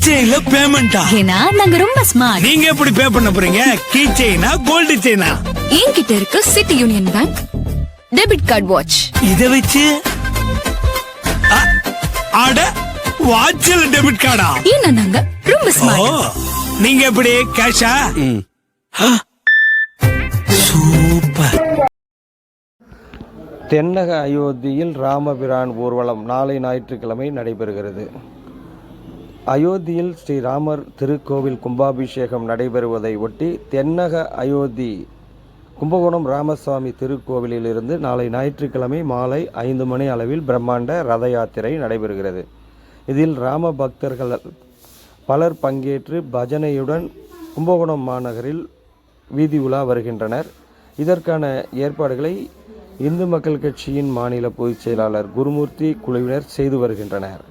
செயின்ல பேமெண்டா? ஏன்னா நாங்க ரொம்ப ஸ்மார்ட். நீங்க எப்படி பே பண்ண போறீங்க? கீ செயினா கோல்டு செயினா? என்கிட்ட இருக்கு City Union Bank debit card watch. இத வச்சு அட வாட்ச்ல டெபிட் கார்டா? ஏன்னா நாங்க ரொம்ப ஓ, ஸ்மார்ட். நீங்க எப்படி கேஷா? சூப்பர். தென்னக அயோத்தியில் ராமபிரான் ஊர்வலம் நாளை ஞாயிற்றுக்கிழமை நடைபெறுகிறது. அயோத்தியில் ஸ்ரீராமர் திருக்கோவில் கும்பாபிஷேகம் நடைபெறுவதை ஒட்டி தென்னக அயோத்தி கும்பகோணம் ராமசுவாமி திருக்கோவிலிலிருந்து நாளை ஞாயிற்றுக்கிழமை மாலை 5 மணி அளவில் பிரம்மாண்ட ரத யாத்திரை நடைபெறுகிறது. இதில் ராம பக்தர்கள் பலர் பங்கேற்று பஜனையுடன் கும்பகோணம் மாநகரில் வீதி உலா வருகின்றனர். இதற்கான ஏற்பாடுகளை இந்து மக்கள் கட்சியின் மாநில பொதுச் செயலாளர் குருமூர்த்தி குழுவினர் செய்து வருகின்றனர்.